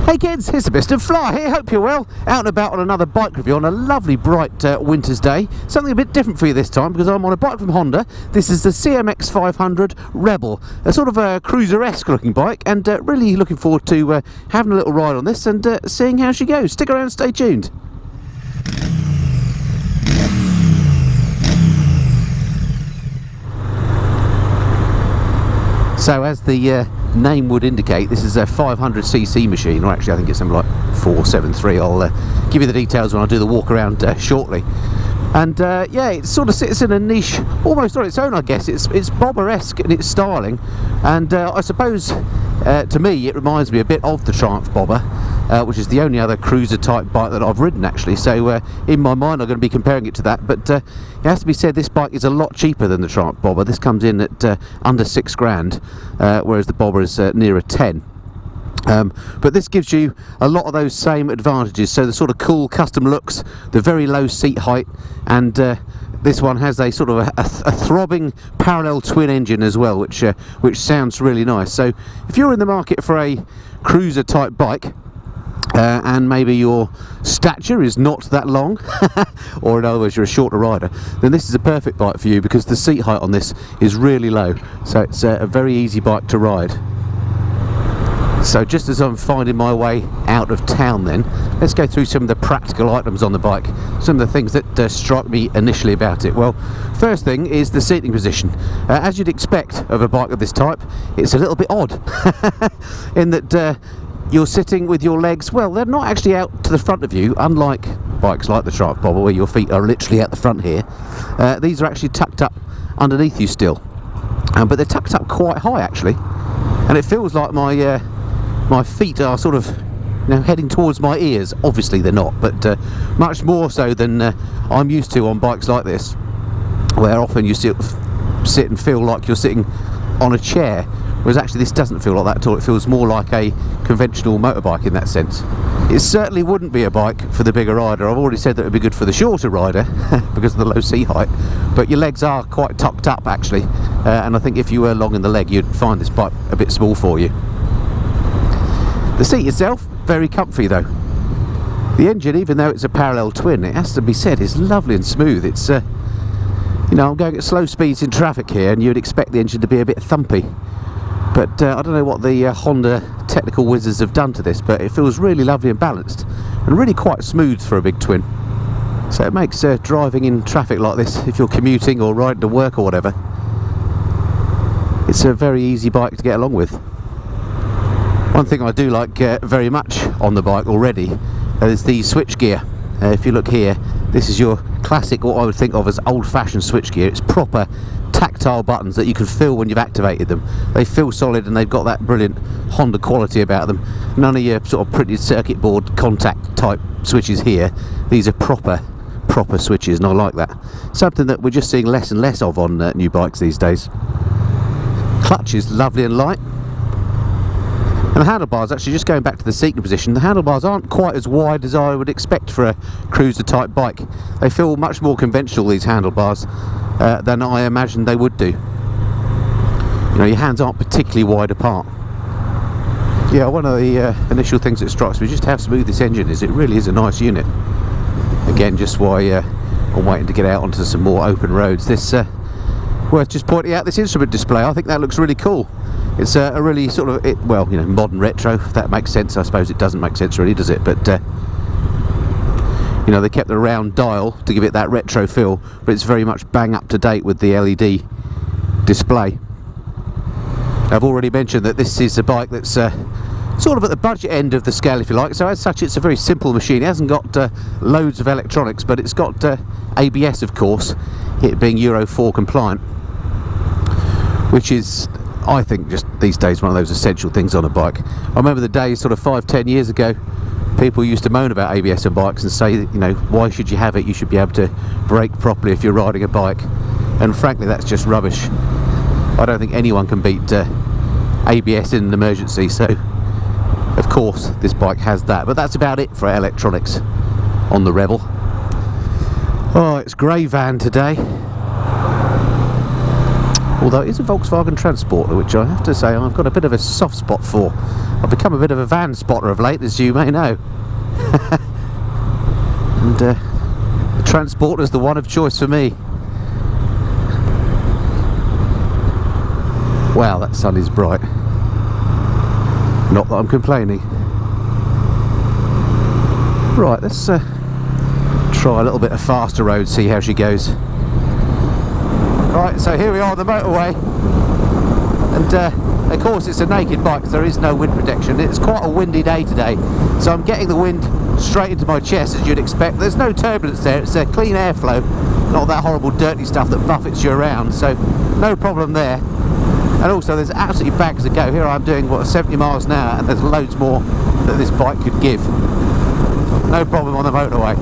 Hey kids, it's the Mr. Fly here, hope you're well. Out and about on another bike review on a lovely bright winter's day. Something a bit different for you this time because I'm on a bike from Honda. This is the CMX 500 Rebel, a sort of a cruiser-esque looking bike, and really looking forward to having a little ride on this and seeing how she goes. Stick around, stay tuned. So as the name would indicate, this is a 500cc machine, or actually I think it's something like 473. I'll give you the details when I do the walk around shortly. And yeah, it sort of sits in a niche almost on its own, I guess. It's bobber-esque in its styling, and I suppose to me it reminds me a bit of the Triumph Bobber, which is the only other cruiser type bike that I've ridden actually. So in my mind I'm going to be comparing it to that, but it has to be said this bike is a lot cheaper than the Triumph Bobber. This comes in at under £6,000, whereas the Bobber is nearer 10. But this gives you a lot of those same advantages, so the sort of cool custom looks, the very low seat height, and this one has a sort of a throbbing parallel twin engine as well, which sounds really nice. So if you're in the market for a cruiser type bike, and maybe your stature is not that long, or in other words you're a shorter rider, then this is a perfect bike for you because the seat height on this is really low, so it's a very easy bike to ride. So just as I'm finding my way out of town then, let's go through some of the practical items on the bike, some of the things that struck me initially about it. Well, first thing is the seating position. As you'd expect of a bike of this type, it's a little bit odd in that you're sitting with your legs, well, they're not actually out to the front of you, unlike bikes like the Triumph Bobber where your feet are literally at the front here. These are actually tucked up underneath you still, but they're tucked up quite high actually, and it feels like my feet are sort of, you know, heading towards my ears. Obviously they're not, but much more so than I'm used to on bikes like this, where often you sit and feel like you're sitting on a chair, whereas actually this doesn't feel like that at all. It feels more like a conventional motorbike in that sense. It certainly wouldn't be a bike for the bigger rider. I've already said that it would be good for the shorter rider because of the low seat height, but your legs are quite tucked up actually, and I think if you were long in the leg you'd find this bike a bit small for you. The seat itself, very comfy though. The engine, even though it's a parallel twin, it has to be said, is lovely and smooth. It's, you know, I'm going at slow speeds in traffic here and you'd expect the engine to be a bit thumpy. But I don't know what the Honda technical wizards have done to this, but it feels really lovely and balanced and really quite smooth for a big twin. So it makes driving in traffic like this, if you're commuting or riding to work or whatever, it's a very easy bike to get along with. One thing I do like very much on the bike already is the switch gear. If you look here, this is your classic, what I would think of as old-fashioned switch gear. It's proper tactile buttons that you can feel when you've activated them. They feel solid and they've got that brilliant Honda quality about them. None of your sort of printed circuit board contact type switches here. These are proper switches, and I like that. Something that we're just seeing less and less of on new bikes these days. Clutch is lovely and light. And the handlebars, actually, just going back to the seating position, the handlebars aren't quite as wide as I would expect for a cruiser type bike. They feel much more conventional, these handlebars, than I imagined they would do. You know, your hands aren't particularly wide apart. Yeah, one of the initial things that strikes me is just how smooth this engine is. It really is a nice unit. Again, just why I'm waiting to get out onto some more open roads. This worth just pointing out this instrument display. I think that looks really cool. It's a really sort of, well, you know, modern retro, if that makes sense. I suppose it doesn't make sense really, does it? But you know, they kept the round dial to give it that retro feel, but it's very much bang up to date with the LED display. I've already mentioned that this is a bike that's sort of at the budget end of the scale, if you like. So as such, it's a very simple machine. It hasn't got loads of electronics, but it's got ABS, of course, it being Euro 4 compliant, which is, I think, just these days one of those essential things on a bike. I remember the days sort of 5-10 years ago, people used to moan about ABS on bikes and say, you know, why should you have it? You should be able to brake properly if you're riding a bike. And frankly, that's just rubbish. I don't think anyone can beat ABS in an emergency, so of course this bike has that. But that's about it for electronics on the Rebel. Oh, it's grey van today. Although it is a Volkswagen Transporter, which I have to say I've got a bit of a soft spot for. I've become a bit of a van spotter of late, as you may know. And the Transporter's the one of choice for me. Wow, that sun is bright. Not that I'm complaining. Right, let's try a little bit of faster road, see how she goes. Right, so here we are on the motorway, and of course it's a naked bike, so there is no wind protection. It's quite a windy day today, so I'm getting the wind straight into my chest, as you'd expect. There's no turbulence there, it's a clean airflow, not that horrible dirty stuff that buffets you around, so no problem there. And also there's absolutely bags to go. Here I'm doing, what, 70 miles an hour, and there's loads more that this bike could give. No problem on the motorway.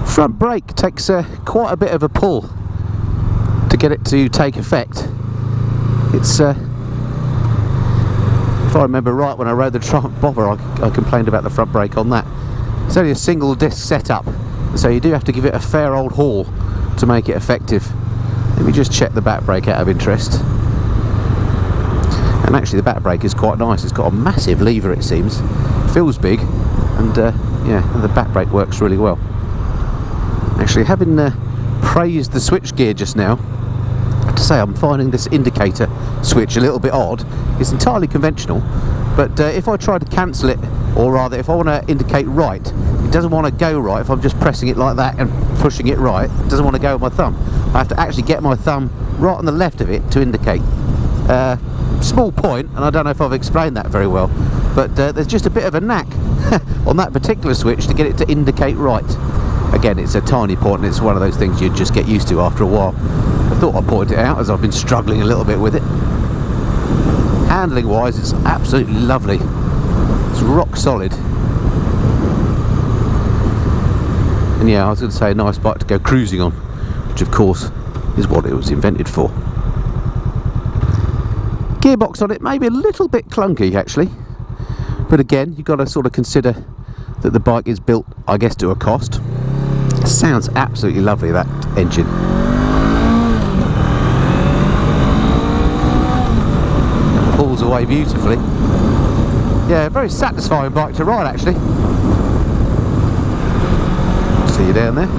Front brake takes quite a bit of a pull to get it to take effect. It's if I remember right, when I rode the Trump Bobber, I complained about the front brake on that. It's only a single disc setup, so you do have to give it a fair old haul to make it effective. Let me just check the back brake out of interest. And actually the back brake is quite nice. It's got a massive lever, it seems. Feels big, and yeah, and the back brake works really well. Actually, having praised the switch gear just now, I have to say I'm finding this indicator switch a little bit odd. It's entirely conventional, but if I try to cancel it, or rather if I want to indicate right, it doesn't want to go right if I'm just pressing it like that and pushing it right. It doesn't want to go with my thumb. I have to actually get my thumb right on the left of it to indicate. Small point, and I don't know if I've explained that very well, but there's just a bit of a knack on that particular switch to get it to indicate right. Again, it's a tiny point, and it's one of those things you'd just get used to after a while. I thought I'd point it out, as I've been struggling a little bit with it. Handling wise, it's absolutely lovely. It's rock solid. And yeah, I was going to say a nice bike to go cruising on, which of course is what it was invented for. Gearbox on it may be a little bit clunky actually, but again, you've got to sort of consider that the bike is built, I guess, to a cost. It sounds absolutely lovely, that engine. It pulls away beautifully. Yeah, very satisfying bike to ride actually. See you down there.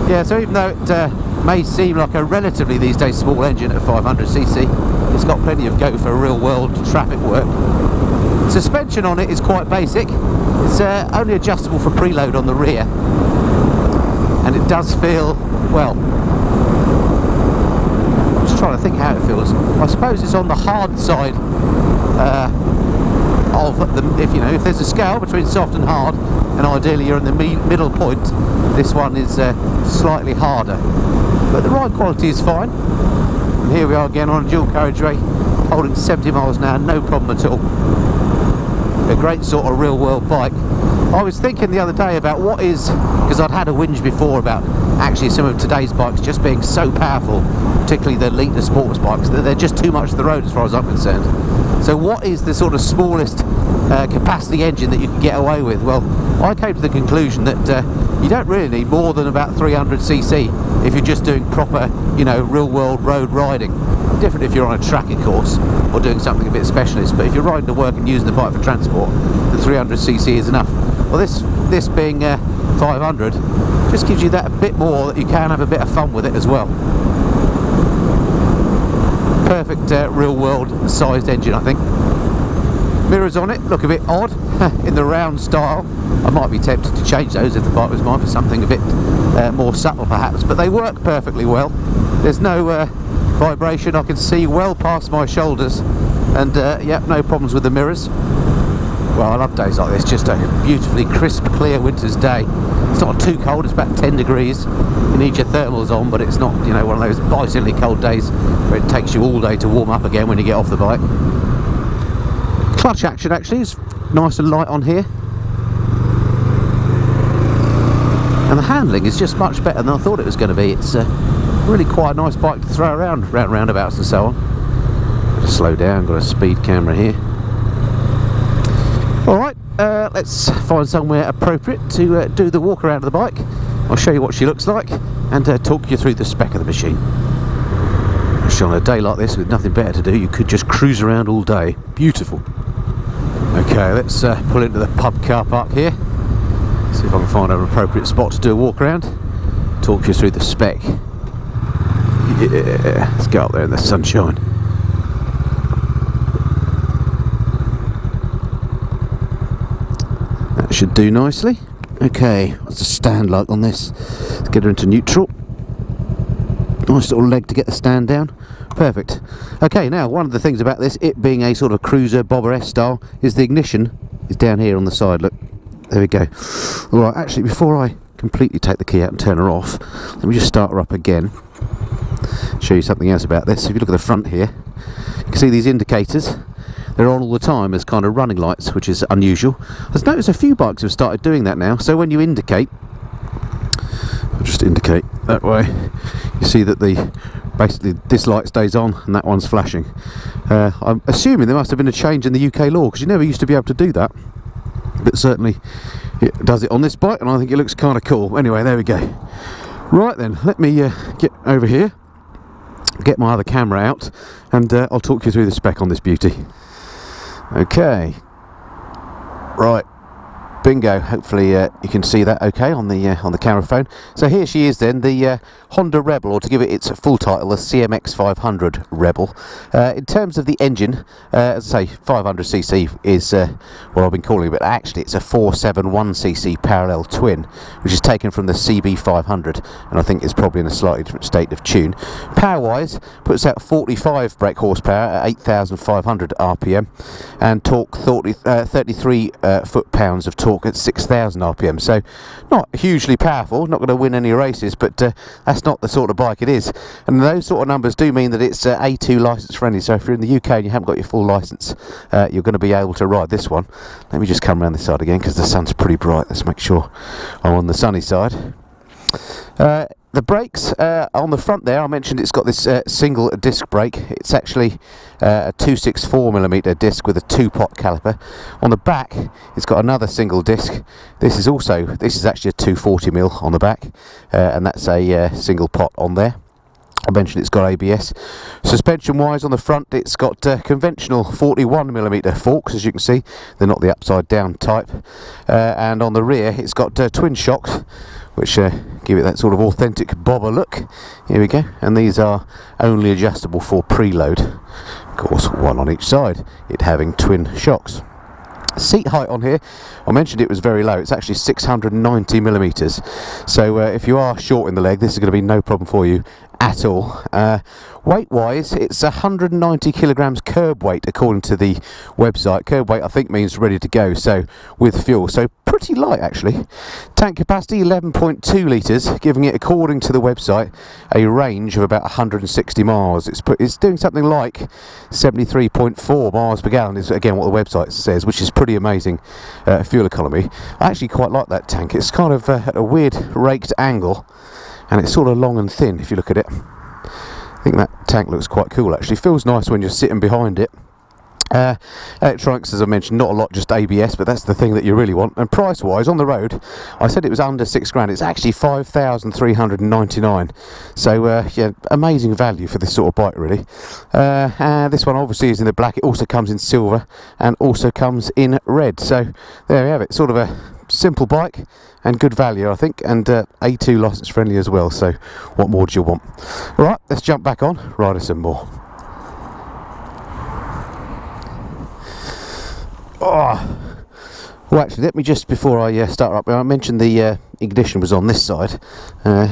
Yeah, so even though it may seem like a relatively these days small engine at 500cc, it's got plenty of go for real world traffic work. Suspension on it is quite basic. It's only adjustable for preload on the rear, and it does feel, well, I'm just trying to think how it feels. I suppose it's on the hard side of the, if there's a scale between soft and hard, and ideally you're in the middle point, this one is slightly harder, but the ride quality is fine. And here we are again on a dual carriageway, holding 70 miles an hour, no problem at all. A great sort of real world bike. I was thinking the other day about what is, because I'd had a whinge before about actually some of today's bikes just being so powerful, particularly the Lita sports bikes, that they're just too much for the road as far as I'm concerned. So what is the sort of smallest capacity engine that you can get away with? Well, I came to the conclusion that you don't really need more than about 300cc if you're just doing proper, real world road riding. Different if you're on a tracking course or doing something a bit specialist, but if you're riding to work and using the bike for transport, the 300cc is enough. Well, this being 500 just gives you that a bit more, that you can have a bit of fun with it as well. Perfect real world sized engine, I think. Mirrors on it look a bit odd in the round style. I might be tempted to change those if the bike was mine for something a bit more subtle perhaps, but they work perfectly well. There's no vibration, I can see well past my shoulders, and yep, no problems with the mirrors. Well, I love days like this, just a beautifully crisp, clear winter's day. It's not too cold, it's about 10 degrees. You need your thermals on, but it's not, one of those bitingly cold days where it takes you all day to warm up again when you get off the bike. Clutch action actually is nice and light on here. And the handling is just much better than I thought it was going to be. It's really quite a nice bike to throw around roundabouts and so on. Just slow down, got a speed camera here. Alright, let's find somewhere appropriate to do the walk around of the bike. I'll show you what she looks like and talk you through the spec of the machine. Actually, on a day like this with nothing better to do, you could just cruise around all day. Beautiful. Okay, let's pull into the pub car park here. See if I can find an appropriate spot to do a walk around. Talk you through the spec. Yeah, let's go up there in the sunshine. That should do nicely. Okay, what's the stand like on this? Let's get her into neutral. Nice little leg to get the stand down. Perfect. Okay, now one of the things about this, it being a sort of cruiser Bobber S style, is the ignition is down here on the side. Look, there we go. Alright, actually before I completely take the key out and turn her off, let me just start her up again. Show you something else about this. If you look at the front here, you can see these indicators. They're on all the time as kind of running lights, which is unusual. I've noticed a few bikes have started doing that now. So when you indicate, I'll just indicate that way, you see that basically this light stays on and that one's flashing. I'm assuming there must have been a change in the UK law, because you never used to be able to do that. But certainly it does it on this bike, and I think it looks kind of cool. Anyway, there we go. Right then, let me get over here, get my other camera out, and I'll talk you through the spec on this beauty. Okay, right, bingo. Hopefully you can see that okay on the camera phone. So here she is then, the Honda Rebel, or to give it its full title, the CMX 500 Rebel. In terms of the engine, as I say, 500cc is what I've been calling it, but actually it's a 471cc parallel twin, which is taken from the CB 500, and I think it's probably in a slightly different state of tune. Power-wise, puts out 45 brake horsepower at 8,500 RPM, and torque 33 foot-pounds of torque at 6,000 RPM. So not hugely powerful, not going to win any races, but that's not the sort of bike it is. And those sort of numbers do mean that it's A2 license friendly. So if you're in the UK and you haven't got your full license, you're going to be able to ride this one. Let me just come around this side again because the sun's pretty bright. Let's make sure I'm on the sunny side. The brakes on the front there, I mentioned it's got this single disc brake. It's actually a 264mm disc with a 2-pot caliper. On the back, it's got another single disc. This is actually a 240mm on the back, and that's a single pot on there. I mentioned it's got ABS. Suspension wise on the front, it's got conventional 41mm forks, as you can see. They're not the upside down type. And on the rear, it's got twin shocks, which give it that sort of authentic bobber look. Here we go. And these are only adjustable for preload. Of course, one on each side, it having twin shocks. Seat height on here, I mentioned it was very low. It's actually 690mm. So if you are short in the leg, this is going to be no problem for you at all. Weight wise, it's 190 kilograms curb weight according to the website. Curb weight I think means ready to go, so with fuel, so pretty light actually. Tank capacity 11.2 litres, giving it, according to the website, a range of about 160 miles. It's doing something like 73.4 miles per gallon is again what the website says, which is pretty amazing fuel economy. I actually quite like that tank. It's kind of at a weird raked angle, and it's sort of long and thin if you look at it. I think that tank looks quite cool actually. Feels nice when you're sitting behind it. Electronics, as I mentioned, not a lot, just ABS, but that's the thing that you really want. And price wise, on the road, I said it was under £6,000. It's actually 5,399. So yeah, amazing value for this sort of bike really. This one obviously is in the black. It also comes in silver and also comes in red. So there we have it, sort of a simple bike and good value I think, and A2 license friendly as well, so what more do you want? Alright, let's jump back on, ride us some more. Oh, well actually let me just, before I start up, I mentioned the ignition was on this side,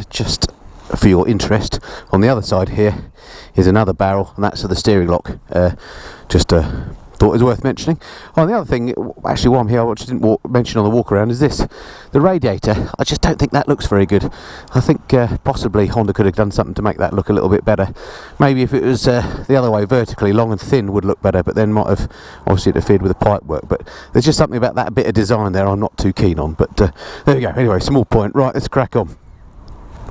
just for your interest. On the other side here is another barrel, and that's for the steering lock. Thought it was worth mentioning. Oh, the other thing, actually while I'm here, I just didn't mention on the walk around, is this. The radiator, I just don't think that looks very good. I think possibly Honda could have done something to make that look a little bit better. Maybe if it was the other way, vertically, long and thin would look better, but then might have obviously interfered with the pipe work. But there's just something about that bit of design there I'm not too keen on. But there we go. Anyway, small point. Right, let's crack on.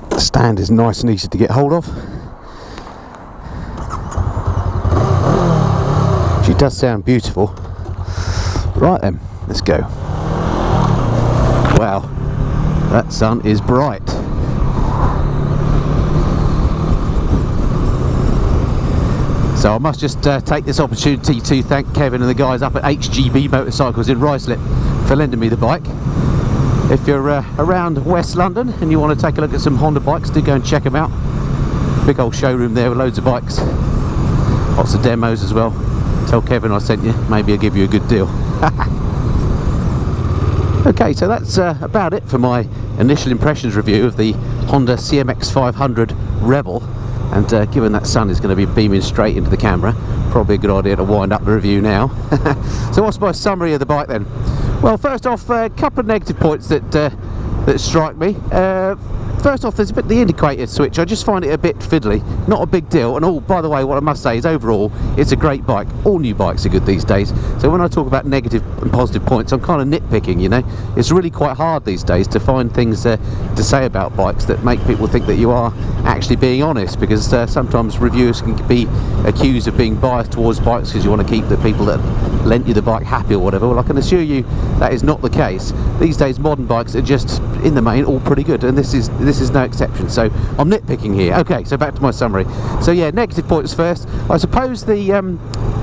The stand is nice and easy to get hold of. She does sound beautiful. Right then, let's go. Wow, that sun is bright. So I must just take this opportunity to thank Kevin and the guys up at HGB Motorcycles in Ruislip for lending me the bike. If you're around West London and you want to take a look at some Honda bikes, do go and check them out. Big old showroom there with loads of bikes, lots of demos as well. Tell Kevin I sent you, maybe I'll give you a good deal. Okay, so that's about it for my initial impressions review of the Honda CMX 500 Rebel. And given that sun is going to be beaming straight into the camera, probably a good idea to wind up the review now. So what's my summary of the bike then? Well, first off, a couple of negative points that strike me. First off, there's a bit the indicator switch. I just find it a bit fiddly. Not a big deal. And all, by the way, what I must say is overall, it's a great bike. All new bikes are good these days. So when I talk about negative and positive points, I'm kind of nitpicking, you know. It's really quite hard these days to find things to say about bikes that make people think that you are actually being honest, because sometimes reviewers can be accused of being biased towards bikes because you want to keep the people that lent you the bike happy or whatever. Well, I can assure you that is not the case. These days modern bikes are just, in the main, all pretty good, and this is no exception. So I'm nitpicking here. Okay, so back to my summary. So yeah, negative points first. I suppose the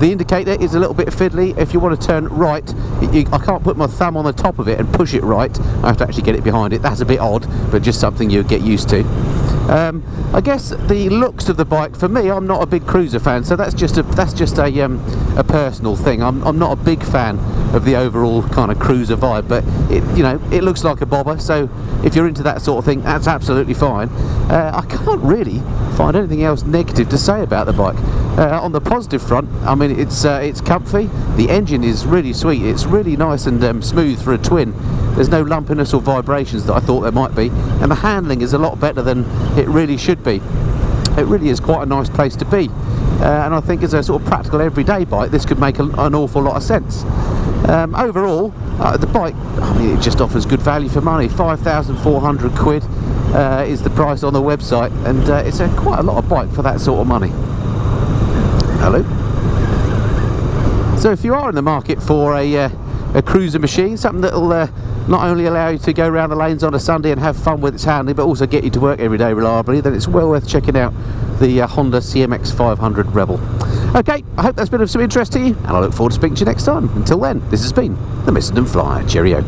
indicator is a little bit fiddly. If you want to turn right, I can't put my thumb on the top of it and push it right. I have to actually get it behind it. That's a bit odd, but just something you'll get used to. I guess the looks of the bike, for me, I'm not a big cruiser fan, so that's just a personal thing. I'm not a big fan of the overall kind of cruiser vibe, but it looks like a bobber, so if you're into that sort of thing, that's absolutely fine. I can't really find anything else negative to say about the bike. On the positive front, I mean, it's comfy. The engine is really sweet. It's really nice and smooth for a twin. There's no lumpiness or vibrations that I thought there might be, and the handling is a lot better than it really should be. It really is quite a nice place to be, and I think as a sort of practical everyday bike, this could make an awful lot of sense. Overall, the bike, I mean, it just offers good value for money. 5,400 quid is the price on the website, and it's quite a lot of bike for that sort of money. Hello. So if you are in the market for a cruiser machine, something that will not only allow you to go around the lanes on a Sunday and have fun with its handling, but also get you to work every day reliably, then it's well worth checking out the Honda CMX 500 Rebel. Okay, I hope that's been of some interest to you, and I look forward to speaking to you next time. Until then, this has been the Missenden Flyer. Cheerio.